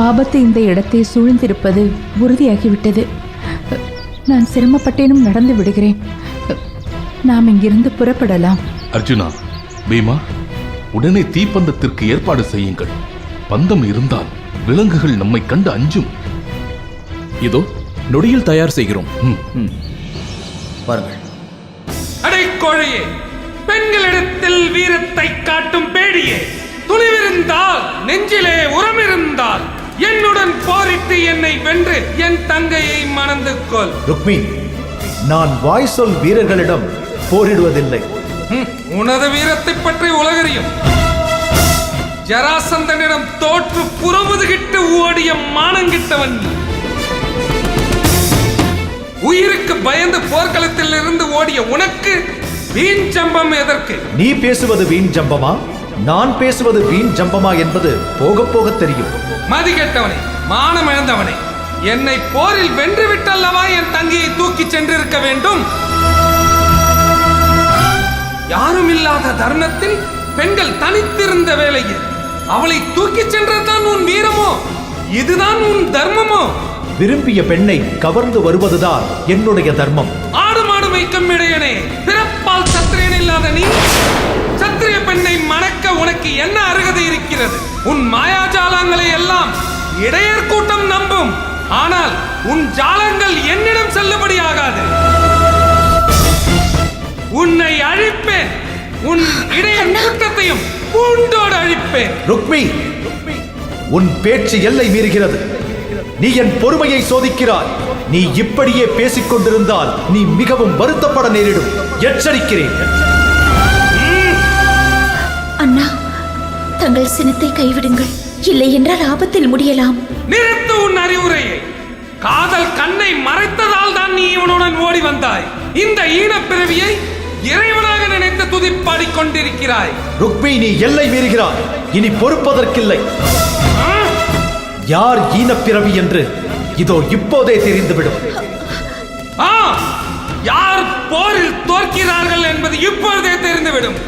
ஆபத்து இந்த இடத்தை சூழ்ந்திருப்பது உறுதியாகிவிட்டது. நான் சிரமப்பட்டேனும் நடந்து விடுகிறேன். நாம் இங்கிருந்து புறப்படலாம். அர்ஜுனா, பீமா, உடனே தீப்பந்தத்திற்கு ஏற்பாடு செய்யுங்கள். பந்தம் இருந்தால் விலங்குகள் நம்மை கண்டு அஞ்சும். இதோ நொடியில் தயார் செய்கிறோம். பாருங்கள். அடைக்கோழையே, பெண்களிடத்தில் வீரத்தை காட்டும் பேடியே, துணிவிருந்தால், நெஞ்சிலே உரமிருந்தால் என்னுடன் போரிட்டு என்னை வென்று என் தங்கையை மணந்து கொள். ருக்மி, நான் வாய் சொல் வீரர்களிடம் போரிடுவதில்லை. உனது வீரத்தை பற்றி உலகறியும். ஜராசந்தனிடம் தோற்று புறமுதுகிட்டு ஓடிய மானங்கிட்டவன். உயிருக்கு பயந்து போர்க்களத்தில் இருந்து ஓடிய உனக்கு வீண் ஜம்பம் எதற்கு? நீ பேசுவது வீண் ஜம்பமா, நான் பேசுவது வீண் ஜம்பமா என்பது போக போக தெரியும். மதி கெட்டவனே, மானம் இழந்தவனே, என்னை போரில் வென்று விட்டல்லவா என் தங்கையை தூக்கி சென்றிருக்க வேண்டும். யாரும் இல்லாத தருணத்தில் பெண்கள் தனித்திருந்த வேளையில் அவளை தூக்கி சென்றதுதான் உன் வீரமோ? இதுதான் உன் தர்மமோ? விரும்பிய பெண்ணை கவர்ந்து வருவதுதான் என்னுடைய தர்மம். ஆடு மாடு மேய்க்கும் இடையனே, பிறப்பால் சத்திரியன் இல்லாத நீ சத்திரிய பெண்ணை மணக்க உனக்கு என்ன அருகதை இருக்கிறது? உன் மாயாஜாலங்களை எல்லாம் இடையர் கூட்டம் நம்பும். ஆனால் உன் ஜாலங்கள் என்னிடம் செல்லுபடியாகாது. உன்னை அழிப்பேன். உன் இடையர் கூட்டத்தையும் பூண்டோடு அழிப்பேன். ருக்மி, உன் பேச்சு எல்லை மீறுகிறது. நீ என் பொறுமையை சோதிக்கிறாய். நீ இப்படியே பேசிக் கொண்டிருந்தால் நீ மிகவும் வருத்தப்பட நேரிடும். எச்சரிக்கிறேன். அண்ணா, தங்கள் சினத்தை கைவிடுங்கள். இல்லை என்றால் ஆபத்தில் முடியலாம். நிறுத்து உன் அறிவுரையை. காதல் கண்ணை மறைத்ததால் தான் நீ இவனுடன் ஓடி வந்தாய். இந்த ஈனப்பிறவியை இறைவனாக நினைத்து துதிப்பாடிக் கொண்டிருக்கிறாய். ருக்மி, நீ எல்லை மீறுகிறாய். இனி பொறுப்பதற்கில்லை. யார் ஈனப்பிறவி என்று இதோ இப்போதே தெரிந்துவிடும். யார் போரில் தோற்கிறார்கள் என்பது இப்பொழுதே தெரிந்துவிடும்.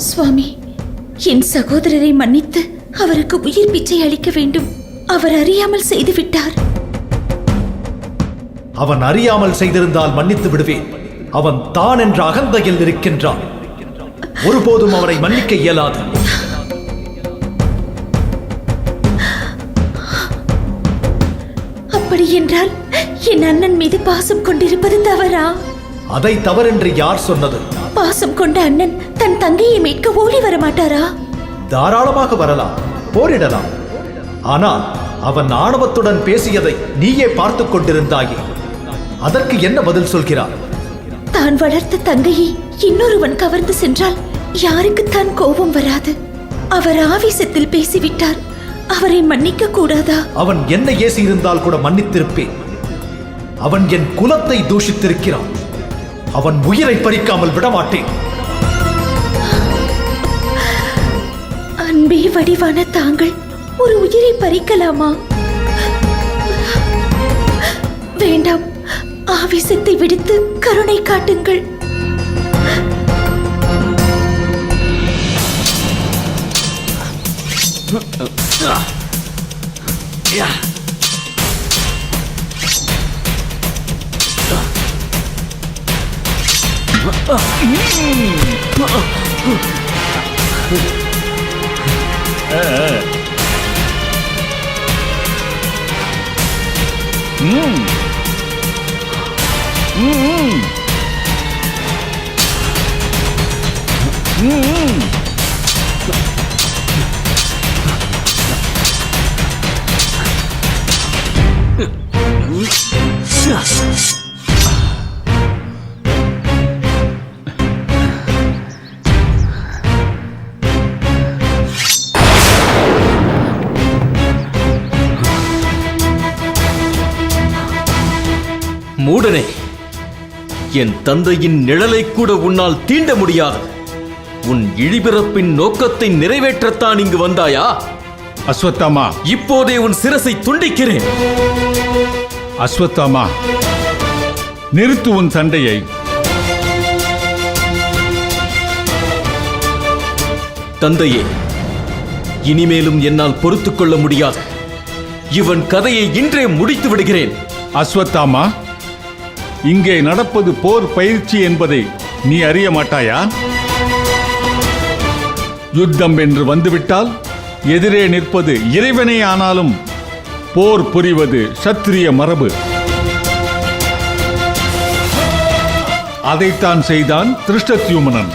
சுவாமி, என் சகோதரரை மன்னித்து அவருக்கு உயிர் பிச்சை அளிக்க வேண்டும். அவர் அறியாமல் செய்துவிட்டார். அவன் அறியாமல் செய்திருந்தால் மன்னித்து விடுவேன். அவன் தான் என்ற அகந்தையில் இருக்கின்றான். ஒருபோதும் அவனை மன்னிக்க இயலாது. அப்படி என்றால் என் அண்ணன் மீது பாசம் கொண்டிருப்பது தவறா? அதை தவறென்று யார் சொன்னது? பாசம் கொண்ட அண்ணன் தன் தங்கையை மீட்க ஓடி வர மாட்டாரா? தாராளமாக வரலாம், போரிடலாம். ஆனால் அவன் ஆணவத்துடன் பேசியதை நீயே பார்த்துக் கொண்டிருந்தாயே. அதற்கு என்ன பதில் சொல்கிறார்? தான் வளர்த்த தங்கையை இன்னொருவன் கவர்ந்து சென்றால் யாருக்கு தான் கோபம் வராது? அவர் ஆவேசத்தில் பேசிவிட்டார். அவரை மன்னிக்க கூடாதா? அவன் என்ன ஏசி இருந்தால் கூட மன்னித்திருப்பேன். அவன் என் குலத்தை தூஷித்திருக்கிறான். அவன் உயிரை பறிக்காமல் விடமாட்டேன். அன்பே வடிவான தாங்கள் ஒரு உயிரை பறிக்கலாமா? வேண்டாம், ஆவேசத்தை விடுத்து கருணை காட்டுங்கள். மூடனே, என் தந்தையின் நிழலை கூட உன்னால் தீண்ட முடியாது. உன் இழிபிறப்பின் நோக்கத்தை நிறைவேற்றத்தான் இங்கு வந்தாயா? அஸ்வத்தாமா, இப்போதே உன் சிரசை துண்டிக்கிறேன். அஸ்வத்தாமா, நிறுத்து உன் சண்டையை. தந்தையே, இனிமேலும் என்னால் பொறுத்துக் கொள்ள முடியாது. இவன் கதையை இன்றே முடித்து விடுகிறேன். அஸ்வத்தாமா, இங்கே நடப்பது போர் பயிற்சி என்பதை நீ அறிய மாட்டாயா? யுத்தம் என்று வந்துவிட்டால் எதிரே நிற்பது இறைவனே ஆனாலும் போர் புரிவது சத்திரிய மரபு. அதைத்தான் செய்தான் திருஷ்டத்யும்னன்.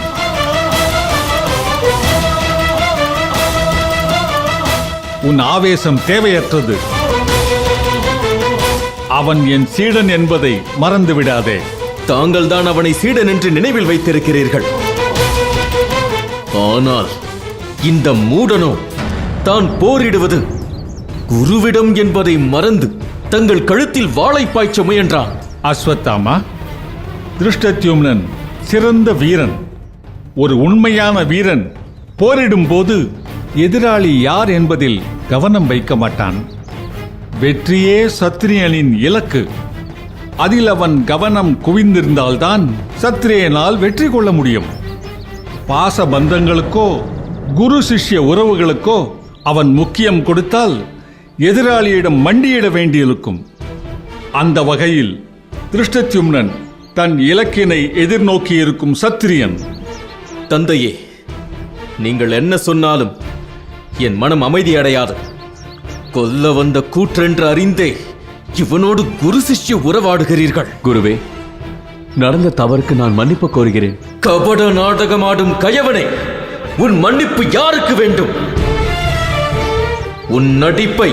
உன் ஆவேசம் தேவையற்றது. அவன் என் சீடன் என்பதை மறந்து விடாதே. தாங்கள் தான் அவனை சீடன் என்று நினைவில் வைத்திருக்கிறீர்கள். ஆனால் இந்த மூடனோ தான் போரிடுவது குருவிடம் என்பதை மறந்து தங்கள் கழுத்தில் வாளை பாய்ச்ச முயன்றான். அஸ்வத்தாமா, திருஷ்டத்யும்னன் சிறந்த வீரன். ஒரு உண்மையான வீரன் போரிடும் போது எதிராளி யார் என்பதில் கவனம் வைக்க மாட்டான். வெற்றியே சத்திரியனின் இலக்கு. அதில் அவன் கவனம் குவிந்திருந்தால்தான் சத்திரியனால் வெற்றி கொள்ள முடியும். பாச பந்தங்களுக்கோ குரு சிஷ்ய உறவுகளுக்கோ அவன் முக்கியம் கொடுத்தால் எதிராளியிடம் மண்டியிட வேண்டியிருக்கும். அந்த வகையில் திருஷ்டத்யும்னன் தன் இலக்கினை எதிர்நோக்கியிருக்கும் சத்திரியன். தந்தையே, நீங்கள் என்ன சொன்னாலும் என் மனம் அமைதி அடையாது. கொல்ல வந்த கூற்றென்று அறிந்தே இவனோடு குரு சிஷ்ய உறவாடுகிறீர்கள். குருவே, நடந்த தவறுக்கு நான் மன்னிப்பு கோருகிறேன். கபட நாடகமாடும் கயவனே, உன் மன்னிப்பு யாருக்கு வேண்டும்? உன் நடிப்பை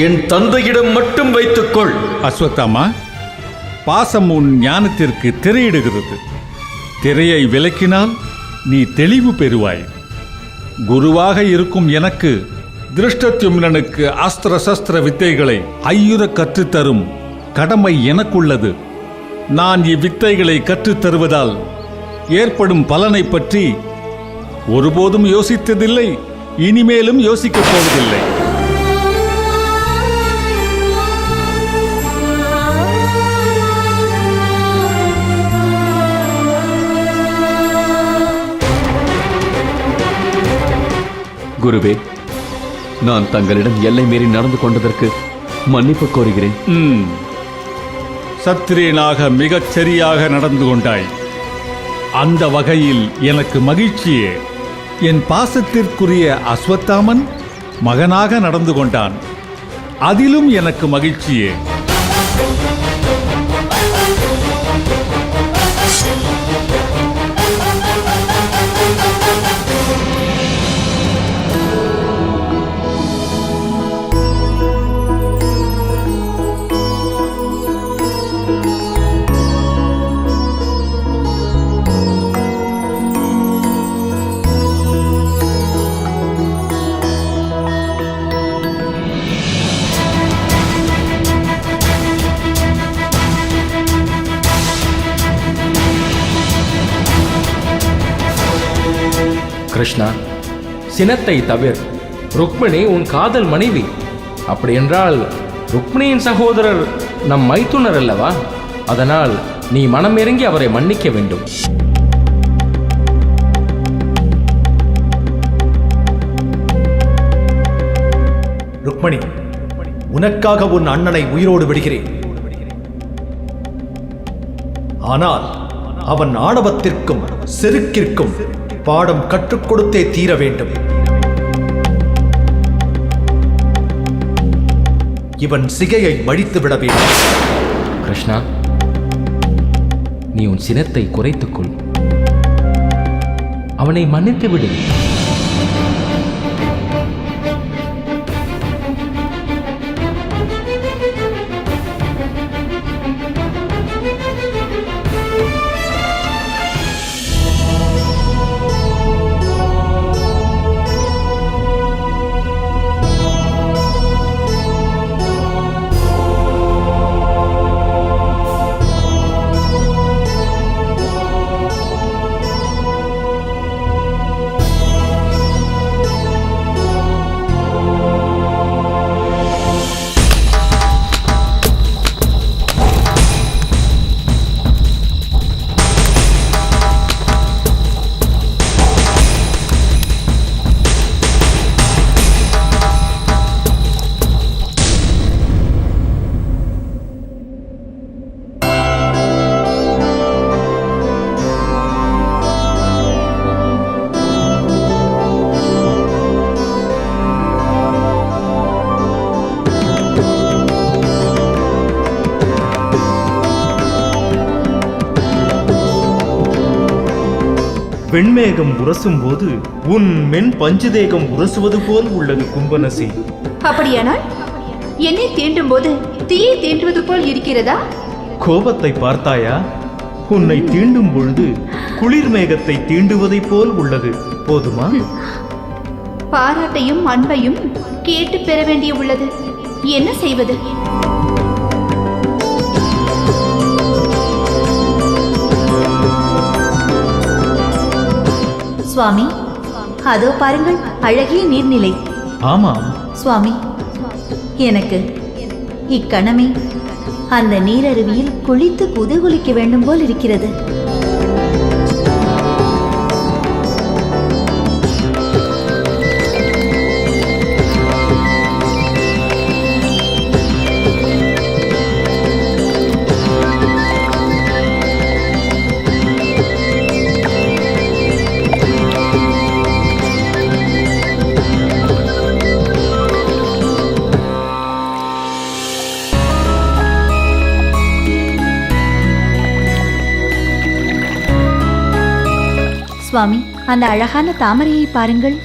என் தந்தையிடம் மட்டும் வைத்துக்கொள். அஸ்வத்தாமா, பாசம் உன் ஞானத்திற்கு திரையிடுகிறது. திரையை விலக்கினால் நீ தெளிவு பெறுவாய். குருவாக இருக்கும் எனக்கு திருஷ்டத்யும்னனுக்கு அஸ்திர சஸ்திர வித்தைகளை ஐயுற கற்றுத்தரும் கடமை எனக்குள்ளது. நான் இவ்வித்தைகளை கற்றுத்தருவதால் ஏற்படும் பலனை பற்றி ஒருபோதும் யோசித்ததில்லை, இனிமேலும் யோசிக்கப் போவதில்லை. குருவே, நான் தங்களிடம் எல்லை மீறி நடந்து கொண்டதற்கு மன்னிப்பு கோருகிறேன். சத்திரியனாக மிகச் சரியாக நடந்து கொண்டாய். அந்த வகையில் எனக்கு மகிழ்ச்சியே. என் பாசத்திற்குரிய அஸ்வத்தாமன் மகனாக நடந்து கொண்டான். அதிலும் எனக்கு மகிழ்ச்சியே. கிருஷ்ணா, சினத்தை தவிர ருக்மிணி உன் காதல் மனைவி. அப்படியென்றால் ருக்மிணியின் சகோதரர் நம் மைத்துனர் அல்லவா? அதனால் நீ மனம் இறங்கி அவரை மன்னிக்க வேண்டும். ருக்மணி, உனக்காக உன் அண்ணனை உயிரோடு விடுகிறேன். ஆனால் அவன் ஆணவத்திற்கும் செருக்கிற்கும் பாடம் கற்றுக் கொடுத்தே தீர வேண்டும். இவன் சிகையை மழித்து விட வேண்டும். கிருஷ்ணா, நீ உன் சினத்தை குறைத்துக்கொள். அவனை மன்னித்து விடு. வெண்மேகம் உரசும் போது உன் மென் பஞ்சுதேகம் உரசுவது போல் உள்ளது கும்பனசி. அப்படியானால் என்னை தீண்டும் போது தீயை தீண்டுவது போல் இருக்கிறதா? கோபத்தை பார்த்தாயா? உன்னை தீண்டும் பொழுது குளிர் மேகத்தை தீண்டுவதைப் போல் உள்ளது. போதுமா? பாராட்டையும் அன்பையும் கேட்டு பெற வேண்டிய உள்ளது. என்ன செய்வது? சுவாமி, அதோ பாருங்கள், அழகிய நீர்நிலை. ஆமாம் சுவாமி, எனக்கு இக்கணமே அந்த நீரருவியில் குளித்து குதகுலிக்க வேண்டும் போல் இருக்கிறது. சுவாமி, அந்த அழகான தாமரையை பாருங்கள்.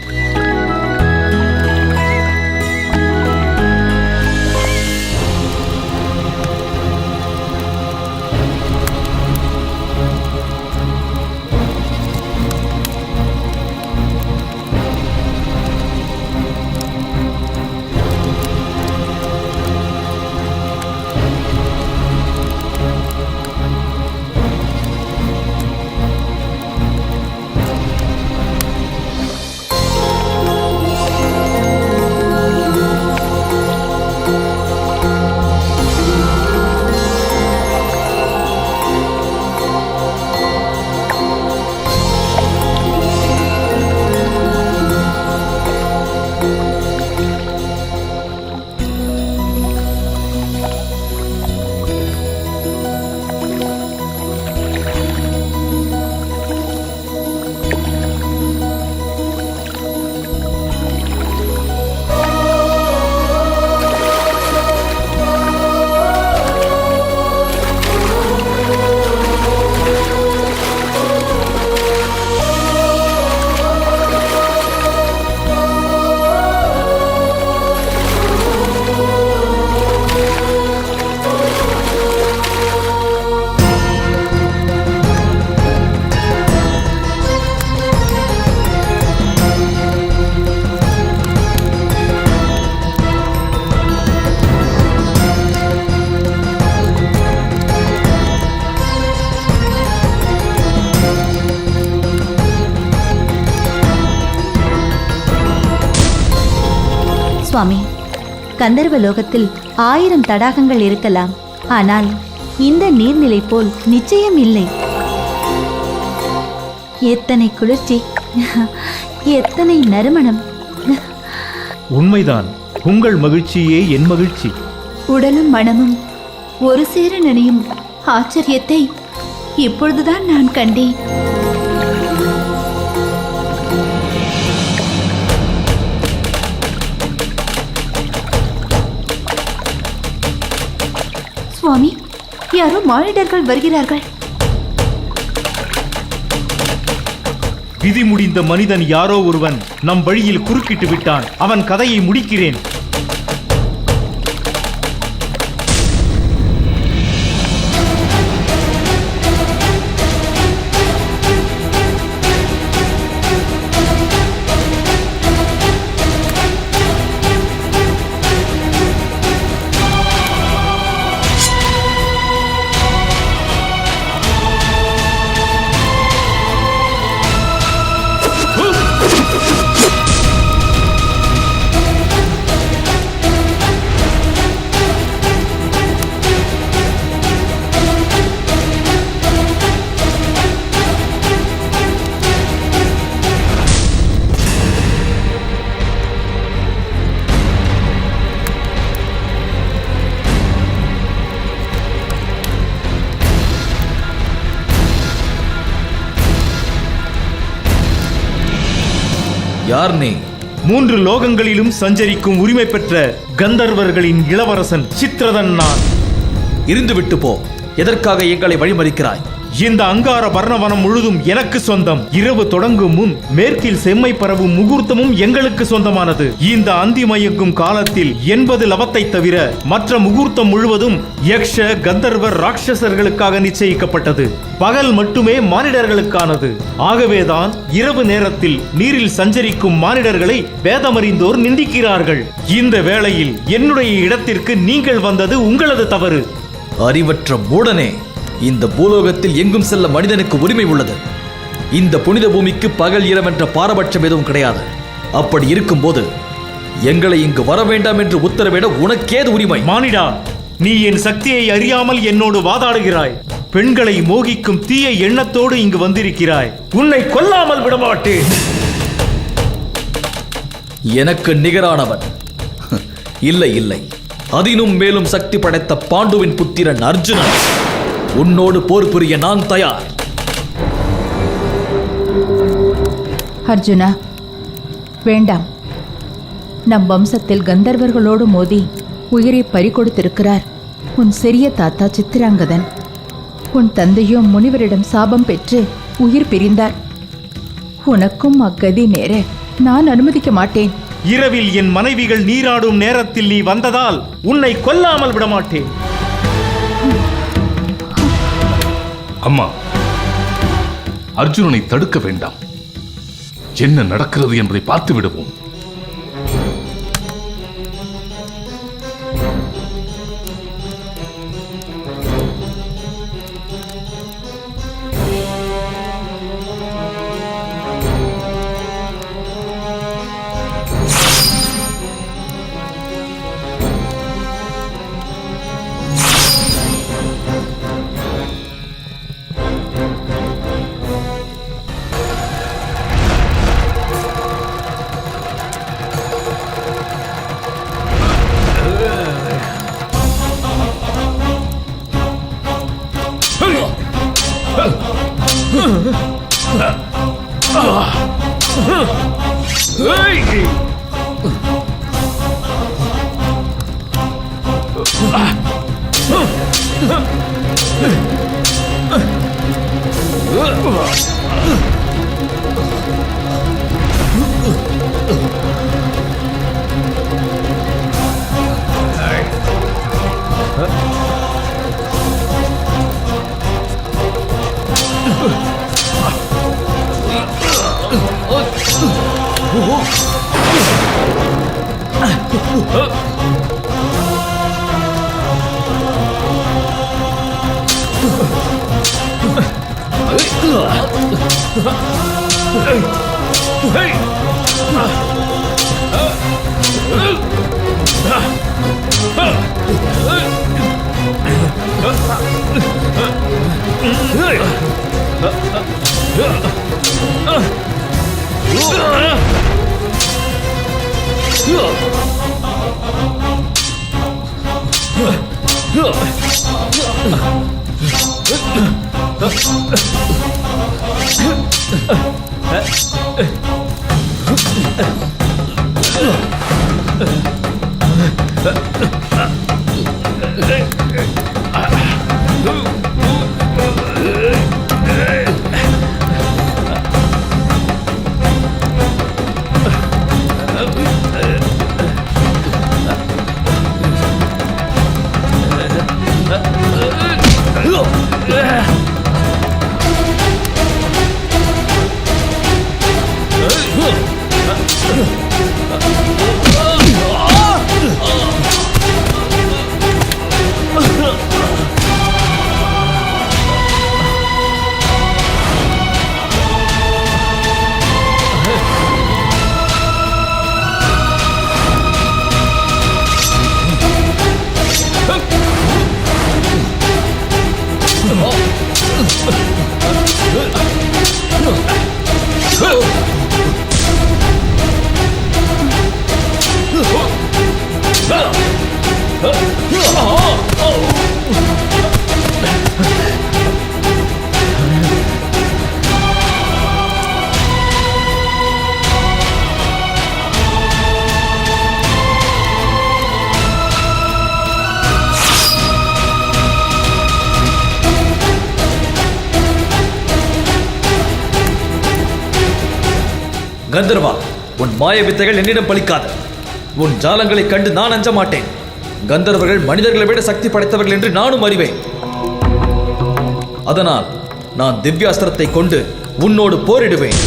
சுவாமி, கந்தர்வ லோகத்தில் 1000 தடாகங்கள் இருக்கலாம், ஆனால் இந்த நீர்நிலை போல் நிச்சயம் இல்லை. எத்தனை குளிர்ச்சி, எத்தனை நறுமணம். உண்மைதான், உங்கள் மகிழ்ச்சியே என் மகிழ்ச்சி. உடலும் மனமும் ஒரு சேர நனையும் ஆச்சரியத்தை இப்பொழுதுதான் நான் கண்டேன். சுவாமி, யாரோ மானிடர்கள் வருகிறார்கள். விதி முடிந்த மனிதன் யாரோ ஒருவன் நம் வழியில் குறுக்கிட்டு விட்டான். அவன் கதையை முடிக்கிறேன். யார் நீ? 3 லோகங்களிலும் சஞ்சரிக்கும் உரிமை பெற்ற கந்தர்வர்களின் இளவரசன் சித்ரதன் நான். இருந்துவிட்டு போ. எதற்காக எங்களை வழிமறிக்கிறாய்? இந்த அங்கார வர்ணவனம் முழுதும் எனக்கு சொந்தம். இரவு தொடங்கும் முன் மேற்கில் செம்மை பரவும் முகூர்த்தமும் எங்களுக்கு சொந்தமானது. இந்த அந்தி மயங்கும் காலத்தில் 80 லவத்தை தவிர மற்ற முகூர்த்தம் முழுவதும் யக்ஷ, கந்தர்வர், ராட்சசர்களுக்காக நிச்சயிக்கப்பட்டது. பகல் மட்டுமே மானிடர்களுக்கானது. ஆகவேதான் இரவு நேரத்தில் நீரில் சஞ்சரிக்கும் மானிடர்களை வேதமறிந்தோர் நிந்திக்கிறார்கள். இந்த வேளையில் என்னுடைய இடத்திற்கு நீங்கள் வந்தது உங்களது தவறு. அறிவற்ற மூடனே, இந்த பூலோகத்தில் எங்கும் செல்ல மனிதனுக்கு உரிமை உள்ளது. இந்த புனித பூமிக்கு பகல் இரவென்ற பாரபட்சம் எதுவும் கிடையாது. அப்படி இருக்கும்போது எங்களை இங்கு வர வேண்டாம் என்று உத்தரவிட உனக்கேது உரிமை? மானிடா, நீ என் சக்தியை அறியாமல் என்னோடு வாதாடுகிறாய். பெண்களை மோகிக்கும் தீய எண்ணத்தோடு இங்கு வந்திருக்கிறாய். உன்னை கொல்லாமல் விடமாட்டேன். எனக்கு நிகரானவன் இல்லை இல்லை, அதினும் மேலும் சக்தி படைத்த பாண்டுவின் புத்திரன் அர்ஜுனன். உன்னோடு போர் புரிய நான் தயார். அர்ஜுனா, வேண்டாம். நம் வம்சத்தில் கந்தர்வர்களோடு மோதி உயிரை பறிகொடுத்திருக்கிறார் உன் சிறிய தாத்தா சித்திராங்கதன். உன் தந்தையும் முனிவரிடம் சாபம் பெற்று உயிர் பிரிந்தார். உனக்கும் அக்கதி நேர நான் அனுமதிக்க மாட்டேன். இரவில் என் மனைவிகள் நீராடும் நேரத்தில் நீ வந்ததால் உன்னை கொல்லாமல் விடமாட்டேன். அம்மா, அர்ஜுனனை தடுக்க வேண்டாம். என்ன நடக்கிறது என்பதை பார்த்து விடுவோம். Hey! கந்தர்வா, உன் மாய வித்தைகள் என்னிடம் பலிக்காது. உன் ஜாலங்களை கண்டு நான் அஞ்ச மாட்டேன். கந்தர்வர்கள் மனிதர்களை விட சக்தி படைத்தவர்கள் என்று நானும் அறிவேன். அதனால் நான் திவ்யாஸ்திரத்தை கொண்டு உன்னோடு போரிடுவேன்.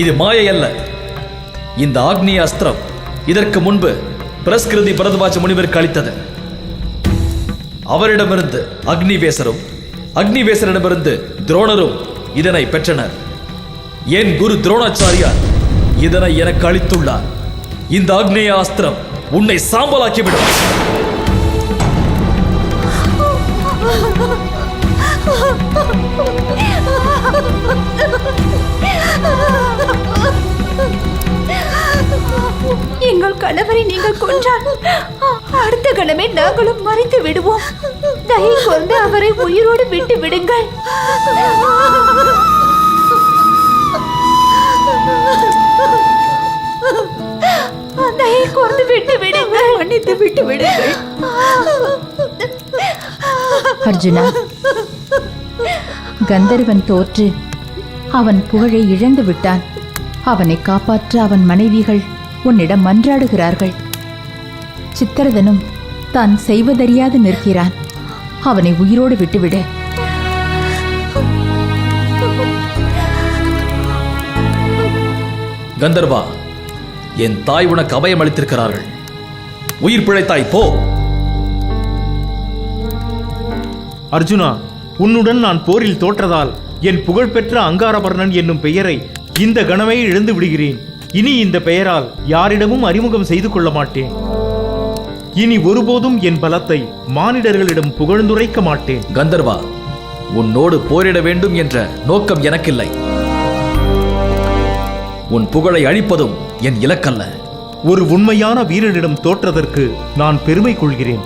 இது மாயை அல்ல. இந்த ஆக்னிய அஸ்திரம் இதற்கு முன்பு பிரஸ்கிருதி பரத்வாஜ முனிவருக்கு அளித்தது. அவரிடமிருந்து அக்னிவேசரும் அக்னிவேசரிடமிருந்து துரோணரும் இதனை பெற்றனர். என் குரு துரோணாச்சாரியார் இதனை எனக்கு அளித்துள்ளார். இந்த ஆக்னேய அஸ்திரம் உன்னை சாம்பலாக்கிவிடும். எங்கள் கணவரை நீங்கள் கொன்றால் அடுத்த கணமே நாங்களும் மறைத்து விடுவோம். தயவு கொண்டு அவரை உயிரோடு விட்டு விடுங்கள். தயவு கொண்டு விட்டு விடுங்கள். மன்னித்து விட்டு விடுங்கள். அர்ஜுனா, கந்தர்வன் தோற்று அவன் புகழை இழந்து விட்டான். அவனை காப்பாற்ற அவன் மனைவிகள் உன்னிடம் மன்றாடுகிறார்கள். சித்திரதனும் தான் செய்வதறியாது நிற்கிறான். அவனை உயிரோடு விட்டுவிடு. கந்தர்வா, என் தாய் உனக்கு அபயம் அளித்திருக்கிறார்கள். உயிர் பிழைத்தாய், போ. அர்ஜுனா, உன்னுடன் நான் போரில் தோற்றதால் என் புகழ்பெற்ற அங்காரபர்ணன் என்னும் பெயரை இந்த கணமே இழந்து விடுகிறேன். இனி இந்த பெயரால் யாரிடமும் அறிமுகம் செய்து கொள்ள மாட்டேன். இனி ஒருபோதும் என் பலத்தை மானிடர்களிடம் புகழ்ந்துரைக்க மாட்டேன். கந்தர்வா, உன்னோடு போரிட வேண்டும் என்ற நோக்கம் எனக்கில்லை. உன் புகழை அழிப்பதும் என் இலக்கல்ல. ஒரு உண்மையான வீரனிடம் தோற்றதற்கு நான் பெருமை கொள்கிறேன்.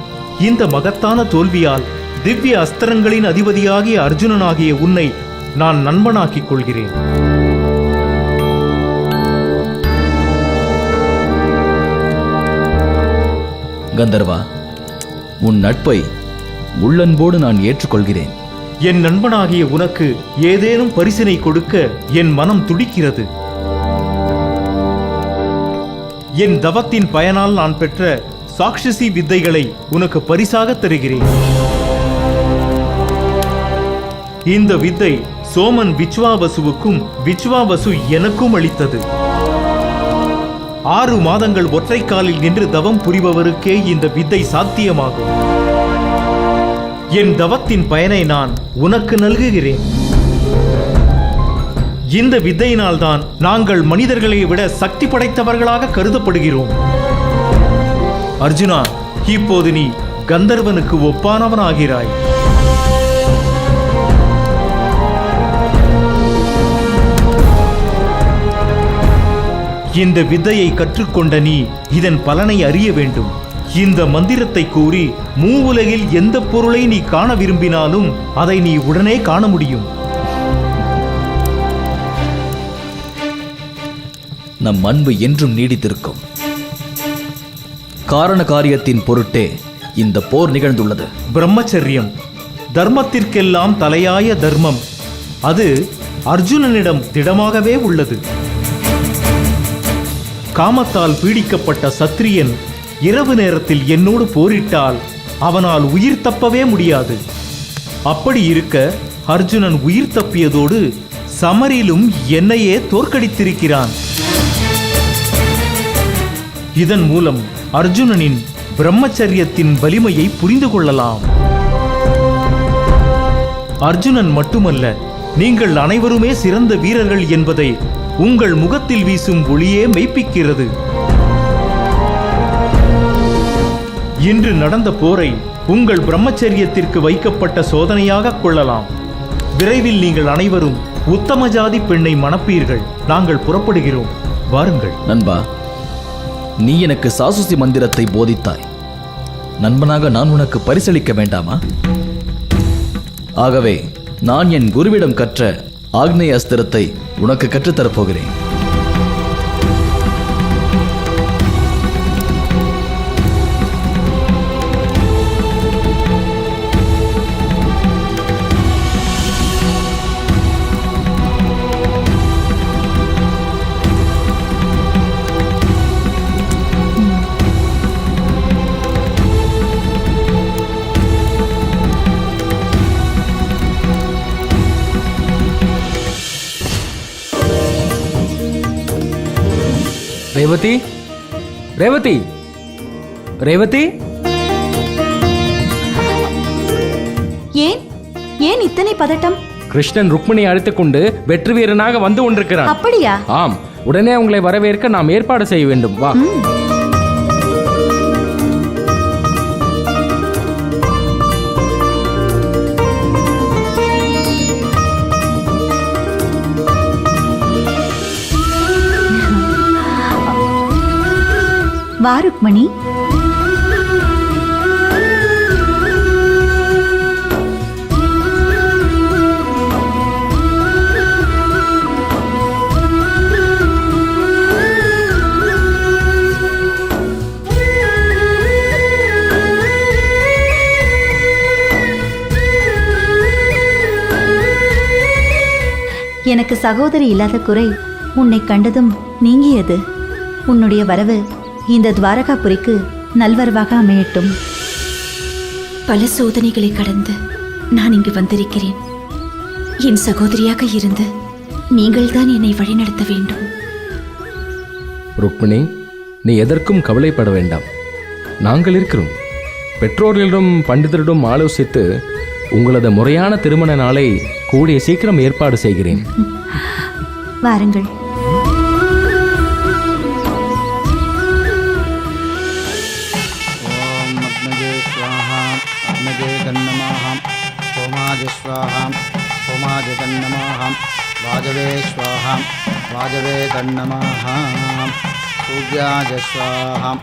இந்த மகத்தான தோல்வியால் திவ்ய அஸ்திரங்களின் அதிபதியாகிய அர்ஜுனனாகிய உன்னை நான் நண்பனாக்கிக் கொள்கிறேன். கந்தர்வா, உன் நட்பை உள்ளன்போடு நான் ஏற்றுக்கொள்கிறேன். என் நண்பனாகிய உனக்கு ஏதேனும் பரிசினை கொடுக்க என் மனம் துடிக்கிறது. என் தவத்தின் பயனால் நான் பெற்ற சாக்ஷசி வித்தைகளை உனக்கு பரிசாக தருகிறேன். இந்த வித்தை சோமன் விச்வாவசுவுக்கும் விச்வாவசு எனக்கும் அளித்தது. 6 மாதங்கள் ஒற்றை காலில் நின்று தவம் புரிபவருக்கே இந்த வித்தை சாத்தியமாகும். என் தவத்தின் பயனை நான் உனக்கு நல்குகிறேன். இந்த வித்தையினால்தான் நாங்கள் மனிதர்களை விட சக்தி படைத்தவர்களாக கருதப்படுகிறோம். அர்ஜுனா, இப்போது நீ கந்தர்வனுக்கு ஒப்பானவனாகிறாய். இந்த வித்தையை கற்றுக்கொண்ட நீ இதன் பலனை அறிய வேண்டும். இந்த மந்திரத்தை கூறி மூவுலகில் எந்த பொருளை நீ காண விரும்பினாலும் அதை நீ உடனே காண முடியும். நம் அன்பு என்றும் நீடித்திருக்கும். காரண காரியத்தின் பொருட்டே இந்த போர் நிகழ்ந்துள்ளது. பிரம்மச்சரியம் தர்மத்திற்கெல்லாம் தலையாய தர்மம். அது அர்ஜுனனிடம் திடமாகவே உள்ளது. காமத்தால் பீடிக்கப்பட்ட சத்திரியன் இரவு நேரத்தில் என்னோடு போரிட்டால் அவனால் உயிர் தப்பவே முடியாது. அப்படி இருக்க அர்ஜுனன் உயிர் தப்பியதோடு சமரிலும் என்னையே தோற்கடித்திருக்கிறான். இதன் மூலம் அர்ஜுனனின் பிரம்மச்சரியத்தின் வலிமையை புரிந்து கொள்ளலாம். அர்ஜுனன் மட்டுமல்ல, நீங்கள் அனைவருமே சிறந்த வீரர்கள் என்பதை உங்கள் முகத்தில் வீசும் ஒளியே மெய்ப்பிக்கிறது. இன்று நடந்த போரை உங்கள் பிரம்மச்சரியத்திற்கு வைக்கப்பட்ட சோதனையாக கொள்ளலாம். விரைவில் நீங்கள் அனைவரும் உத்தம ஜாதி பெண்ணை மணப்பீர்கள். நாங்கள் புறப்படுகிறோம், வாருங்கள். நண்பா, நீ எனக்கு சாசுசி மந்திரத்தை போதித்தாய். நண்பனாக நான் உனக்கு பரிசளிக்க வேண்டாமா? ஆகவே நான் என் குருவிடம் கற்ற ஆக்னேய அஸ்திரத்தை உனக்கு கற்றுத்தரப்போகிறேன். ரேவதி, ரேவதி, ரேவதி. ஏன் ஏன் இத்தனை பதட்டம்? கிருஷ்ணன் ருக்மிணி அழைத்துக் கொண்டு வெற்றி வீரனாக வந்து கொண்டிருக்கிறான். அப்படியா? ஆம், உடனே உங்களை வரவேற்க நாம் ஏற்பாடு செய்ய வேண்டும். வா. வா ருக்மணி. எனக்கு சகோதரி இல்லாத குறை உன்னை கண்டதும் நீங்கியது. உன்னுடைய வரவு இந்த துவாரகாபுரிக்கு நல்வரவாக அமையட்டும். பல சோதனைகளை கடந்து நான் இங்கு வந்திருக்கிறேன். என் சகோதரியாக இருந்து நீங்கள்தான் என்னை வழிநடத்த வேண்டும். ருக்மிணி, நீ எதற்கும் கவலைப்பட வேண்டாம். நாங்கள் இருக்கிறோம். பெற்றோர்களிடம் பண்டிதரிடம் ஆலோசித்து உங்களது முறையான திருமண நாளை கூடிய சீக்கிரம் ஏற்பாடு செய்கிறேன். வாருங்கள். स्वाहां सोमादितन्नमाहं वाजवे स्वाहां वाजवे तन्नमाहं सूर्याय स्वाहां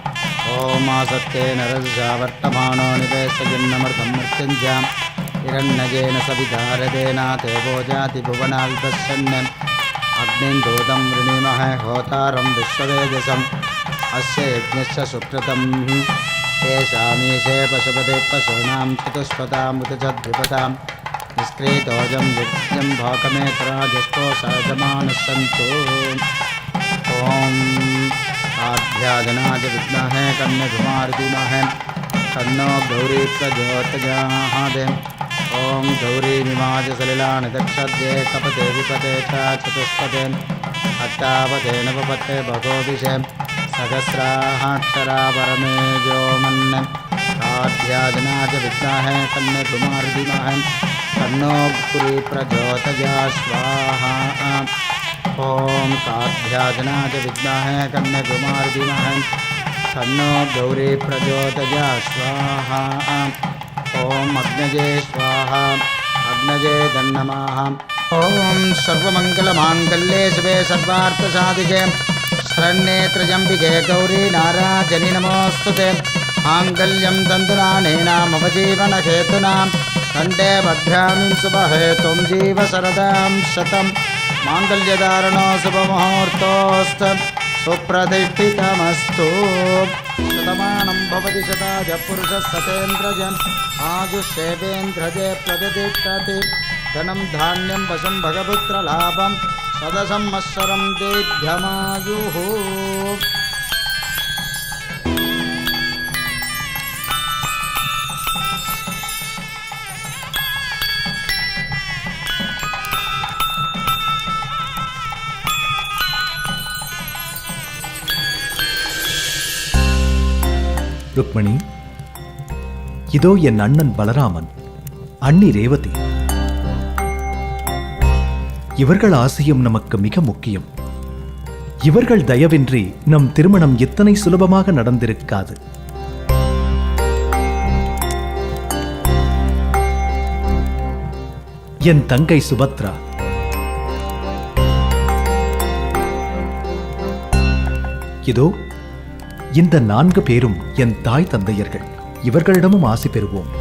ओम आसत्ते नरजा वर्तमानो निवेशयन्नमृतं मृत्युञ्जां हिरण्यजेन सविधारदेना देवो जाति भुवना विपश्यन् अग्निं दूतं वृणीमहे होतारं विश्ववेदसम् अस्य यज्ञस्य सुकृतं तेषामीशे पशुपते पशूनां चतुष्पदामुदजद्विपदां निष्क्रीतोजं यज्ञं भोकमेतराजस्पोषाजमानः सन्तु। ॐ आध्याजनाय विद्महे कन्याकुमारीमहे तन्नो गौरी प्रचोदयात्। ॐ गौरीमिमाज सलिलानि दक्षद्ये कपते विपते च चतुष्पते अष्टापते नवपते भगोभिषे सहस्राक्षरा परमेजो मन्ने आध्याजनाय विद्महे कन्याकुमारीमहे तन्नो गौरी प्रचोदयात्। स्वाहा। ॐ काभ्याजनाय विद्महे कन्याकुमारी धीमहि तन्नो गौरी प्रचोदयात् स्वाहा ॐ अग्नये स्वाहा अग्नये नमः ॐ सर्वमङ्गलमाङ्गल्ये शिवे सर्वार्थसाधिके शरण्ये त्र्यम्बिके गौरी नारायणि नमोऽस्तुते माङ्गल्यं तन्तुनानेन मम जीवनहेतुना कण्ठे भद्राणि शुभहे त्वं जीव शरदां शतं माङ्गल्यधारणो शुभमुहूर्तोऽस्तु सुप्रतिष्ठितमस्तु शतमानं भवति शताय पुरुषः शतेन्द्रजम् आयुष्येवेन्द्रजे प्रतिष्ठति धनं धान्यं वशं भगपुत्रलाभं सदसंवत्सरं दीर्घमायुः ருக்மணி, இதோ என் அண்ணன் பலராமன், அண்ணி ரேவதி. இவர்கள் ஆசையும் நமக்கு மிக முக்கியம். இவர்கள் தயவின்றி நம் திருமணம் இத்தனை சுலபமாக நடந்திருக்காது. என் தங்கை சுபத்ரா, இதோ இந்த 4 பேரும் என் தாய் தந்தையர்கள். இவர்களிடமும் ஆசி பெறுவோம்.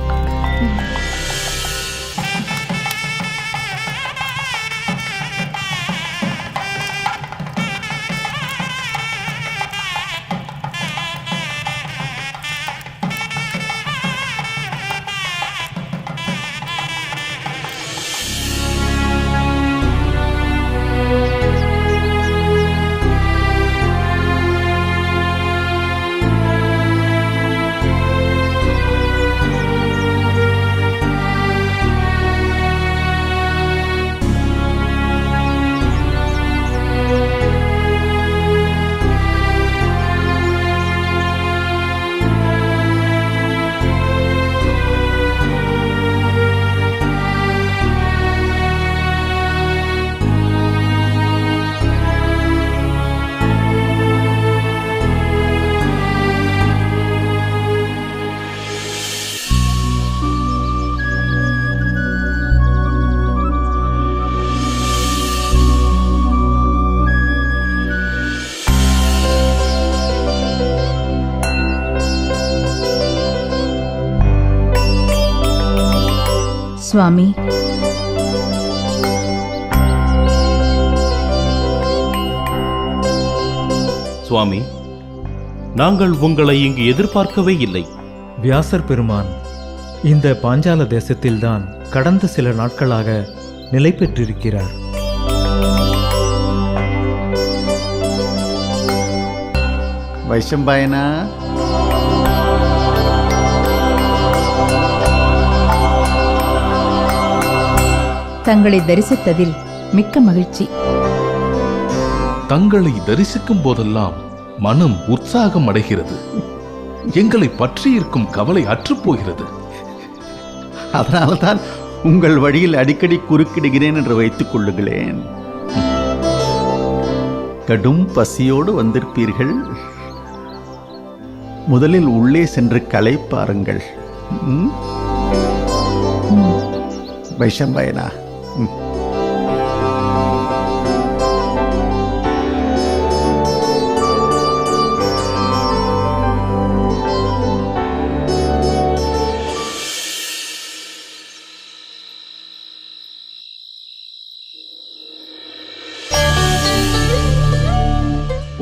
சுவாமி, சுவாமி, நாங்கள் உங்களை இங்கு எதிர்பார்க்கவே இல்லை. வியாசர் பெருமான் இந்த பாஞ்சால தேசத்தில்தான் கடந்த சில நாட்களாக நிலை பெற்றிருக்கிறார். வைஷம்பாயனா, தங்களை தரிசித்ததில் மிக்க மகிழ்ச்சி. தங்களை தரிசிக்கும் போதெல்லாம் மனம் உற்சாகம் அடைகிறது. எங்களை பற்றி இருக்கும் கவலை அற்றுப்போகிறது. அதனால்தான் உங்கள் வழியில் அடிக்கடி குறுக்கிடுகிறேன் என்று வைத்துக் கொள்ளுங்களேன். கடும் பசியோடு வந்திருப்பீர்கள். முதலில் உள்ளே சென்று களைப்பாருங்கள். வைஷம்பாயனா,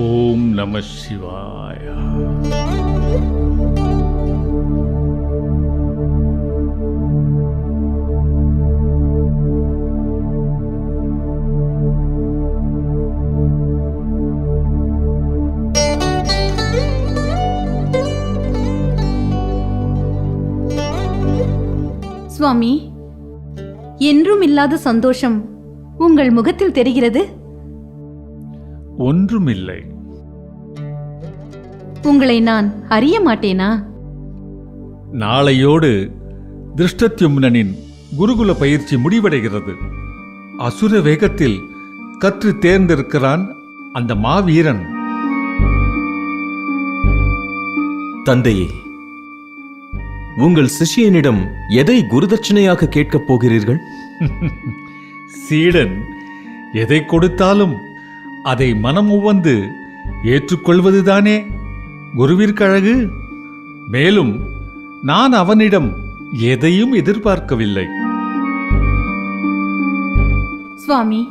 ஓம் நம சிவாய. சுவாமி, என்றும் இல்லாத சந்தோஷம் உங்கள் முகத்தில் தெரிகிறது. ஒன்றுமில்லை. உங்களை நான் அறிய மாட்டேனா? நாளையோடு திருஷ்டத்யும்னனின் குருகுல பயிற்சி முடிவடைகிறது. அசுர வேகத்தில் கற்று தேர்ந்திருக்கிறான் அந்த மாவீரன். தந்தையே, உங்கள் சிஷ்யனிடம் எதை குருதட்சணையாக கேட்கப் போகிறீர்கள்? சீடன் எதை கொடுத்தாலும் அதை மனம் உவந்து ஏற்றுக்கொள்வதுதானே குருவிற்கழகு. மேலும் நான் அவனிடம் எதையும் எதிர்பார்க்கவில்லை. சுவாமி,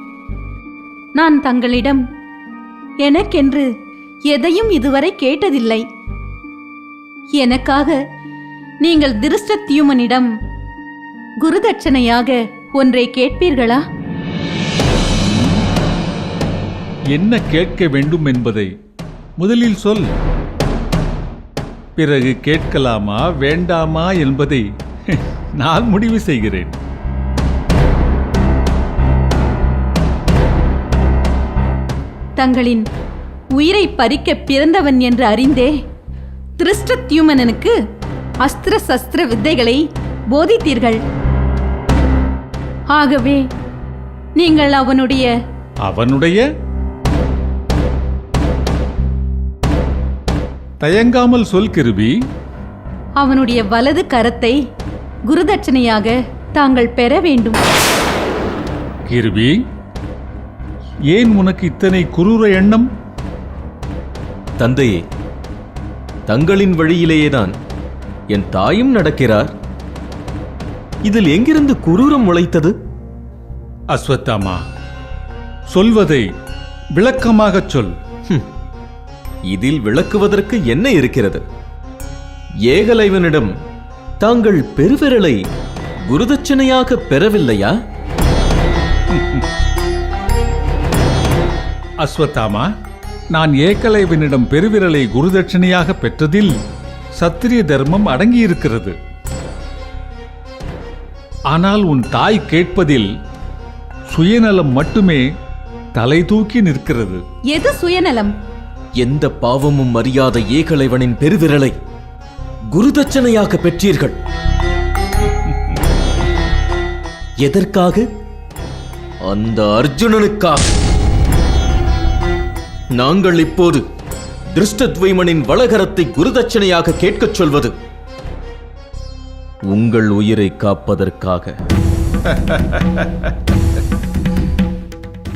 நான் தங்களிடம் எனக்கென்று எதையும் இதுவரை கேட்டதில்லை. எனக்காக நீங்கள் திருஷ்டத்யுமனிடம் குருதட்சணையாக ஒன்றை கேட்பீர்களா? என்ன கேட்க வேண்டும் என்பதை முதலில் சொல். பிறகு கேட்கலாமா வேண்டாமா என்பதை நான் முடிவு செய்கிறேன். தங்களின் உயிரை பறிக்க பிறந்தவன் என்று அறிந்தே திருஷ்டத்யுமனனுக்கு அஸ்திர சஸ்திர வித்தைகளை போதித்தீர்கள். ஆகவே நீங்கள் அவனுடைய தயங்காமல் சொல் கிருபி. அவனுடைய வலது கரத்தை குருதட்சணையாக தாங்கள் பெற வேண்டும். கிருபி, ஏன் உனக்கு இத்தனை குரூர எண்ணம்? தந்தையே, தங்களின் வழியிலேயேதான் என் தாயும் நடக்கிறார். இதில் எங்கிருந்து குரூரம் முளைத்தது? அஸ்வத்தாமா, சொல்வதை விளக்கமாகச் சொல். இதில் விளக்குவதற்கு என்ன இருக்கிறது? ஏகலைவனிடம் தாங்கள் பெருவிரலை குருதட்சணையாக பெறவில்லையா? அஸ்வத்தாமா, நான் ஏகலைவனிடம் பெருவிரலை குருதட்சணையாக பெற்றதில் சத்திரிய தர்மம் அடங்கியிருக்கிறது. ஆனால் உன் தாய் கேட்பதில் சுயநலம் மட்டுமே தலை தூக்கி நிற்கிறது. எது சுயநலம்? எந்த பாவமும் அறியாத ஏகலைவனின் பெருவிரலை குருதட்சணையாக பெற்றீர்கள். எதற்காக? அந்த அர்ஜுனனுக்காக. நாங்கள் இப்போது திருஷ்டத்வைமனின் வலகரத்தை குருதட்சணையாக கேட்கச் சொல்வது உங்கள் உயிரை காப்பதற்காக.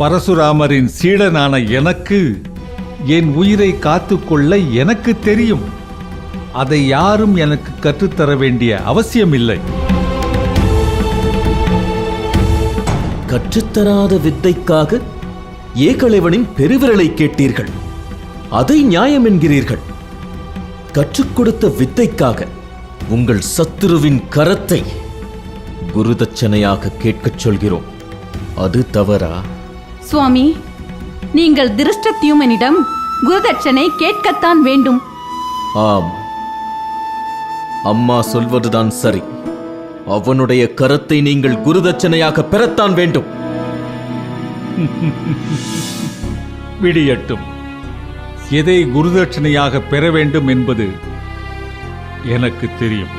பரசுராமரின் சீடனான எனக்கு என் உயிரை காத்துக்கொள்ள எனக்கு தெரியும். அதை யாரும் எனக்கு கற்றுத்தர வேண்டிய அவசியமில்லை. கற்றுத்தராத வித்தைக்காக ஏகலைவனின் பெருவிரலை கேட்டீர்கள். அதை நியாயம் என்கிறீர்கள். கற்றுக் கொடுத்த வித்தைக்காக உங்கள் சத்துருவின் கரத்தை குருதட்சணையாக கேட்கச் சொல்கிறோம். அது தவறா? சுவாமி, நீங்கள் திருஷ்டத்யுமனிடம் குருதட்சணை கேட்கத்தான் வேண்டும். ஆம், அம்மா சொல்வதுதான் சரி. அவனுடைய கரத்தை நீங்கள் குருதட்சணையாக பெறத்தான் வேண்டும். விடியட்டும். எதை குருதட்சணையாக பெற வேண்டும் என்பது எனக்கு தெரியும்.